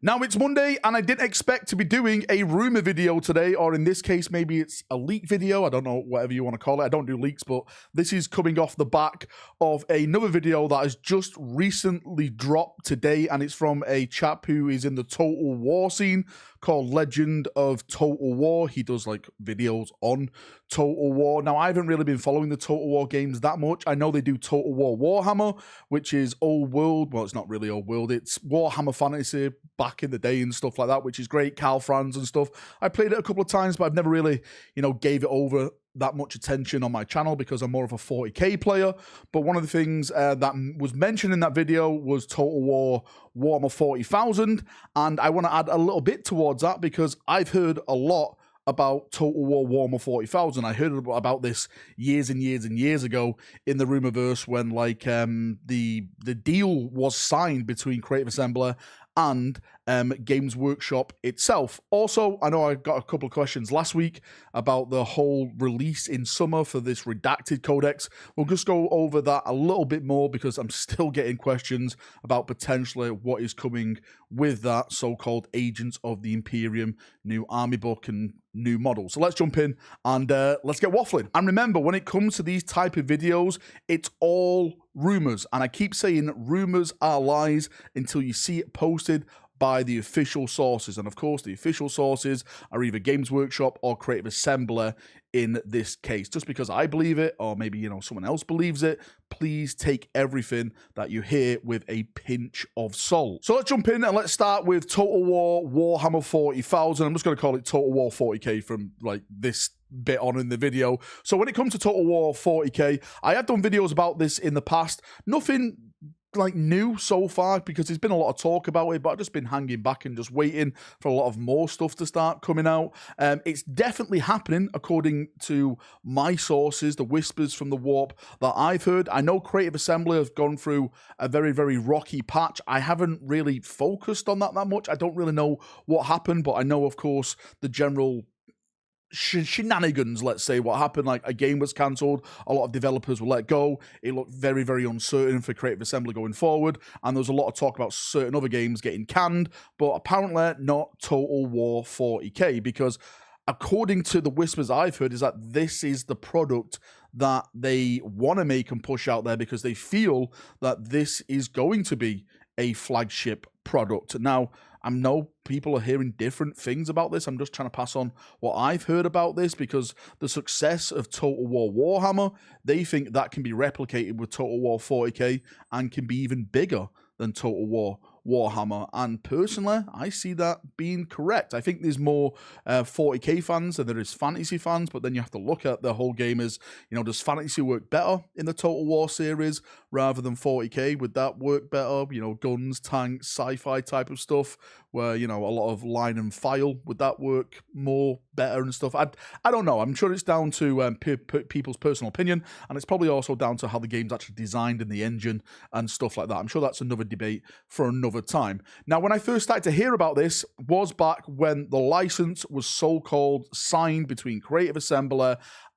Now it's Monday and I didn't expect to be doing a rumor video today, or in this case, maybe it's a leak video. I don't know, whatever you want to call it. I don't do leaks, but this is coming off the back of another video that has just recently dropped today, and it's from a chap who is in the Total War scene called Legend of Total War. He does like videos on Total War. Now, I haven't really been following the Total War games that much. I know they do Total War Warhammer, which is old world. Well, it's not really old world. It's Warhammer Fantasy back in the day and stuff like that, which is great. Karl Franz and stuff. I played it a couple of times, but I've never really, gave it over that much attention on my channel because I'm more of a 40k player. But one of the things that was mentioned in that video was Total War Warhammer 40,000, and I want to add a little bit towards that because I've heard a lot about Total War Warhammer 40,000. I heard about this years and years and years ago in the Rumourverse when the deal was signed between Creative Assembly and Games Workshop itself. Also, I know I got a couple of questions last week about the whole release in summer for this redacted codex. We'll just go over that a little bit more because I'm still getting questions about potentially what is coming with that so-called Agents of the Imperium new army book and new model. So let's jump in and let's get waffling. And remember, when it comes to these type of videos, it's all rumors. And I keep saying rumors are lies until you see it posted by the official sources. And of course, the official sources are either Games Workshop or Creative Assembly in this case. Just because I believe it, or maybe, someone else believes it, please take everything that you hear with a pinch of salt. So let's jump in and let's start with Total War Warhammer 40,000. I'm just going to call it Total War 40k from this bit on in the video. So when it comes to Total War 40k, I have done videos about this in the past. Nothing new so far because there's been a lot of talk about it, but I've just been hanging back and just waiting for a lot of more stuff to start coming out. It's definitely happening according to my sources, the whispers from the warp that I've heard. I know Creative Assembly has gone through a very, very rocky patch. I haven't really focused on that much. I don't really know what happened, but I know, of course, the general shenanigans, let's say, what happened. Like, a game was cancelled, a lot of developers were let go, it looked very, very uncertain for Creative Assembly going forward, and there was a lot of talk about certain other games getting canned, but apparently not Total War 40k, because according to the whispers I've heard is that this is the product that they want to make and push out there because they feel that this is going to be a flagship product. Now, I know people are hearing different things about this. I'm just trying to pass on what I've heard about this because the success of Total War Warhammer, they think that can be replicated with Total War 40k and can be even bigger than Total War Warhammer. And personally, I see that being correct. I think there's more 40k fans than there is fantasy fans, but then you have to look at the whole game as, does fantasy work better in the Total War series rather than 40k? Would that work better? Guns, tanks, sci-fi type of stuff where, a lot of line and file, would that work more better and stuff? I don't know. I'm sure it's down to people's personal opinion, and it's probably also down to how the game's actually designed in the engine and stuff like that. I'm sure that's another debate for another time. Now, when I first started to hear about this was back when the license was so-called signed between Creative Assembly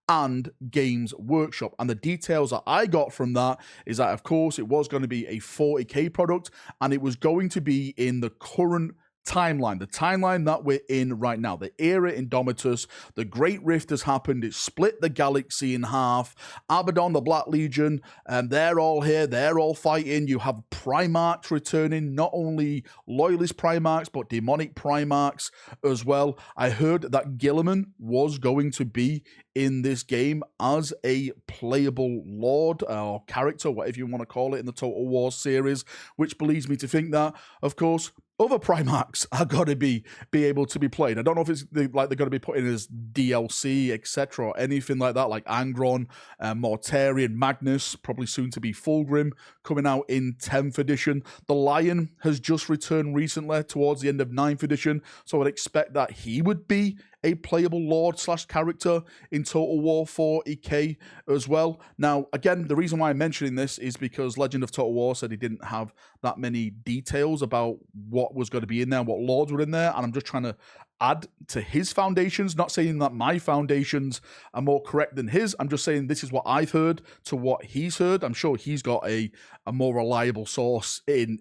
and Games Workshop, and the details that I got from that is that, of course, it was going to be a 40k product, and it was going to be in the current timeline, the timeline that we're in right now, the era Indomitus. The Great Rift has happened. It split the galaxy in half. Abaddon, the Black Legion, and they're all here. They're all fighting. You have Primarchs returning, not only Loyalist Primarchs, but Demonic Primarchs as well. I heard that Gilliman was going to be in this game as a playable lord or character, whatever you want to call it, in the Total War series, which leads me to think that, of course, other Primarchs are going to be able to be played. I don't know if it's they're going to be put in as DLC, etc., or anything like that, like Angron, Mortarion, Magnus, probably soon to be Fulgrim, coming out in 10th edition. The Lion has just returned recently towards the end of 9th edition, so I'd expect that he would be a playable lord / character in Total War 40k as well. Now, again, the reason why I'm mentioning this is because Legend of Total War said he didn't have that many details about what was going to be in there, what lords were in there, and I'm just trying to add to his foundations, not saying that my foundations are more correct than his. I'm just saying this is what I've heard to what he's heard. I'm sure he's got a more reliable source in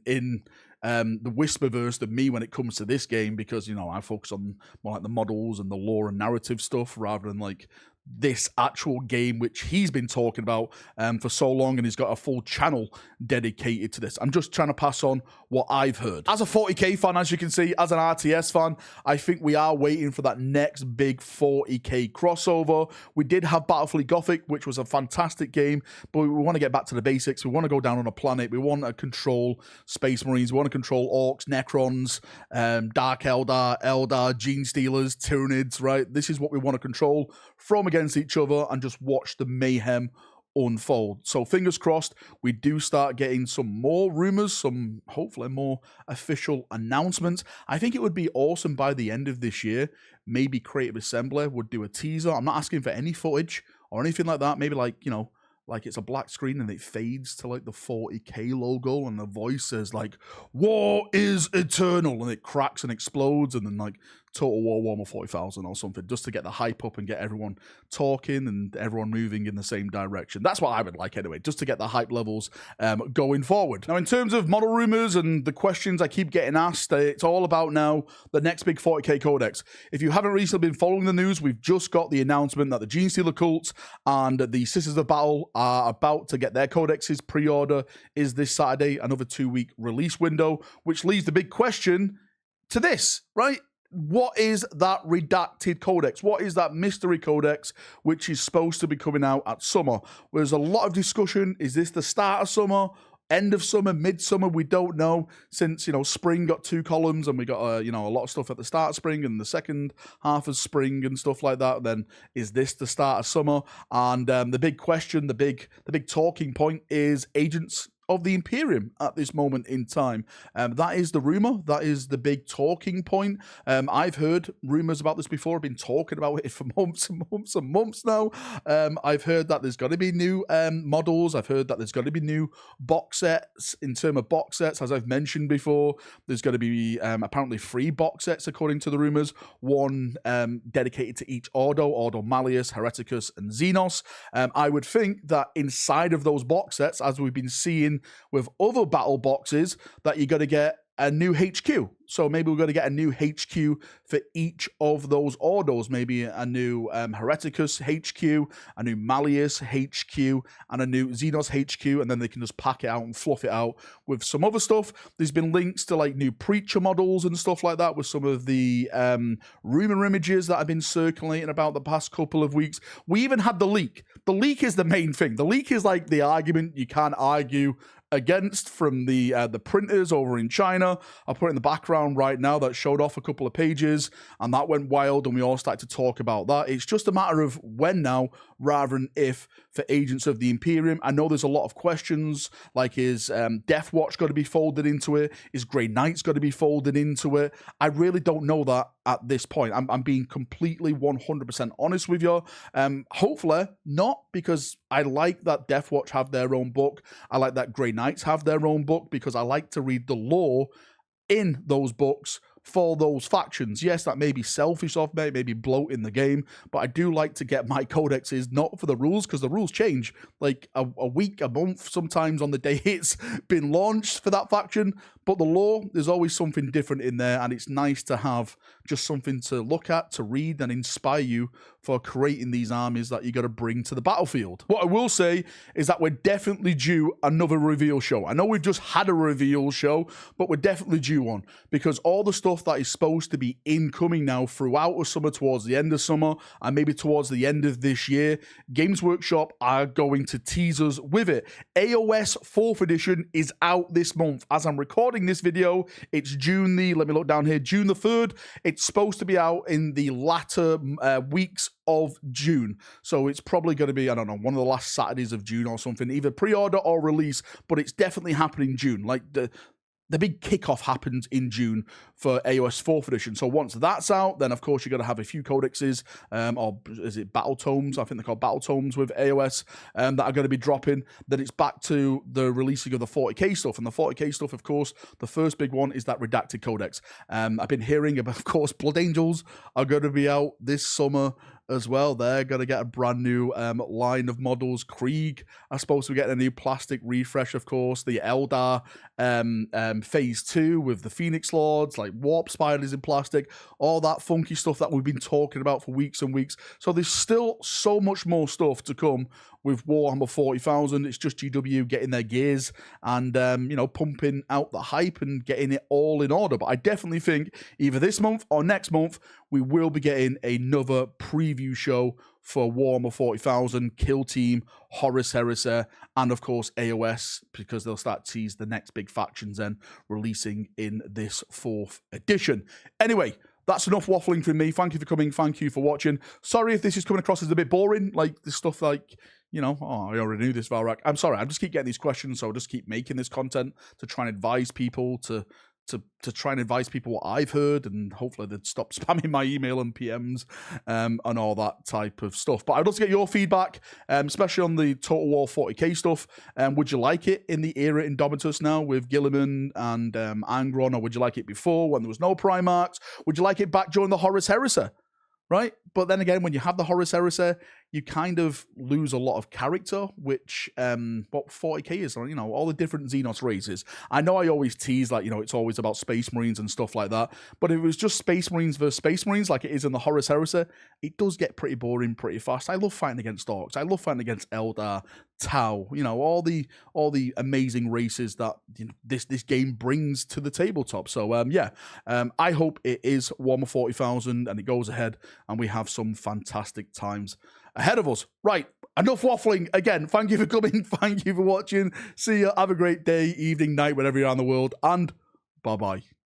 the Whisperverse than me when it comes to this game, because, you know, I focus on more like the models and the lore and narrative stuff rather than like this actual game, which he's been talking about for so long, and he's got a full channel dedicated to this. I'm just trying to pass on what I've heard. As a 40k fan, as you can see, as an RTS fan, I think we are waiting for that next big 40k crossover. We did have Battlefleet Gothic, which was a fantastic game, but we want to get back to the basics. We want to go down on a planet. We want to control Space Marines. We want to control Orcs, Necrons, Dark Eldar, Gene Stealers, Tyranids, right? This is what we want to control from against each other and just watch the mayhem unfold. So fingers crossed, we do start getting some more rumors, some hopefully more official announcements. I think it would be awesome by the end of this year. Maybe Creative Assembly would do a teaser. I'm not asking for any footage or anything like that. Maybe like, you know, like it's a black screen and it fades to like the 40k logo and the voice says like, "War is eternal," and it cracks and explodes, and then like Total War Warhammer 40,000 or something, just to get the hype up and get everyone talking and everyone moving in the same direction. That's what I would like anyway, just to get the hype levels going forward. Now, in terms of model rumors and the questions I keep getting asked, it's all about now the next big 40k codex. If you haven't recently been following the news, we've just got the announcement that the Gene Stealer cults and the Sisters of Battle are about to get their codexes. Pre-order is this Saturday, another 2-week release window, which leaves the big question to this, right? What is that redacted codex? What is that mystery codex which is supposed to be coming out at summer? There's a lot of discussion. Is this the start of summer, end of summer, midsummer? We don't know, since, you know, spring got 2 columns and we got you know, a lot of stuff at the start of spring and the second half of spring and stuff like that. Then is this the start of summer? And the big question, the big talking point is Agents of the Imperium at this moment in time. That is the rumor. That is the big talking point. I've heard rumors about this before. I've been talking about it for months and months and months now. I've heard that there's going to be new models. I've heard that there's going to be new box sets. In terms of box sets, as I've mentioned before, there's going to be apparently 3 box sets according to the rumors. One dedicated to each Ordo Malleus, Hereticus, and Xenos. I would think that inside of those box sets, as we've been seeing with other battle boxes, that you're going to get a new HQ. So maybe we're going to get a new HQ for each of those Ordos. Maybe a new Hereticus HQ, a new Malleus HQ, and a new Xenos HQ, and then they can just pack it out and fluff it out with some other stuff. There's been links to like new Preacher models and stuff like that with some of the rumor images that have been circulating about the past couple of weeks. We even had the leak. The leak is the main thing. The leak is like the argument you can't argue against from the printers over in China. I'll put it in the background right now. That showed off a couple of pages, and that went wild, and we all started to talk about that. It's just a matter of when now, rather than if, for Agents of the Imperium. I know there's a lot of questions, like is Death Watch got to be folded into it? Is Grey Knights got to be folded into it? I really don't know that at this point. I'm being completely 100% honest with you. Hopefully not, because I like that Death Watch have their own book. I like that Grey Knights have their own book, because I like to read the lore in those books for those factions. Yes, that may be selfish of me, maybe bloating the game, but I do like to get my codexes, not for the rules, because the rules change like a week, a month, sometimes on the day it's been launched for that faction. But the lore, there's always something different in there, and it's nice to have just something to look at, to read, and inspire you for creating these armies that you got to bring to the battlefield. What I will say is that we're definitely due another reveal show. I know we've just had a reveal show, but we're definitely due one, because all the stuff that is supposed to be incoming now throughout the summer, towards the end of summer, and maybe towards the end of this year, Games Workshop are going to tease us with it. AOS 4th edition is out this month. As I'm recording this video, it's June let me look down here, June the 3rd. It's supposed to be out in the latter weeks of June. So it's probably going to be, I don't know, one of the last Saturdays of June or something, either pre-order or release, but it's definitely happening June. Like the big kickoff happens in June for AOS 4th edition. So once that's out, then of course you're going to have a few codexes, or is it battle tomes? I think they're called battle tomes with AOS that are going to be dropping. Then it's back to the releasing of the 40k stuff. And the 40k stuff, of course, the first big one is that redacted codex. I've been hearing about, of course, Blood Angels are going to be out this summer as well. They're going to get a brand new line of models. Krieg are supposed to be getting a new plastic refresh, of course. The Eldar Phase 2 with the Phoenix Lords, like Warp Spiders in plastic, all that funky stuff that we've been talking about for weeks and weeks. So there's still so much more stuff to come with Warhammer 40,000. It's just GW getting their gears and, you know, pumping out the hype and getting it all in order. But I definitely think either this month or next month, we will be getting another preview show for Warhammer 40,000, Kill Team, Horus Heresy, and of course AOS, because they'll start to tease the next big factions then releasing in this 4th edition. Anyway, that's enough waffling from me. Thank you for coming. Thank you for watching. Sorry if this is coming across as a bit boring, like this stuff like, you know, oh, I already knew this, Valrak. I'm sorry. I just keep getting these questions, so I'll just keep making this content to try and advise people, to try and advise people what I've heard, and hopefully they'd stop spamming my email and PMs and all that type of stuff. But I'd love to get your feedback, especially on the Total War 40k stuff. Would you like it in the era Indomitus now with Gilliman and Angron, or would you like it before when there was no Primarchs? Would you like it back during the Horus Heresy? Right? But then again, when you have the Horus Heresy, you kind of lose a lot of character, which what 40k is, you know, all the different Xenos races. I know I always tease, like, you know, it's always about Space Marines and stuff like that, but if it was just Space Marines versus Space Marines like it is in the Horus Heresy, it does get pretty boring pretty fast. I love fighting against Orcs. I love fighting against Eldar, Tau, you know, all the amazing races that, you know, this game brings to the tabletop. So I hope it is Warhammer 40,000 and it goes ahead and we have some fantastic times ahead of us. Right, enough waffling. Again, thank you for coming. Thank you for watching. See you. Have a great day, evening, night, wherever you are in the world. And bye-bye.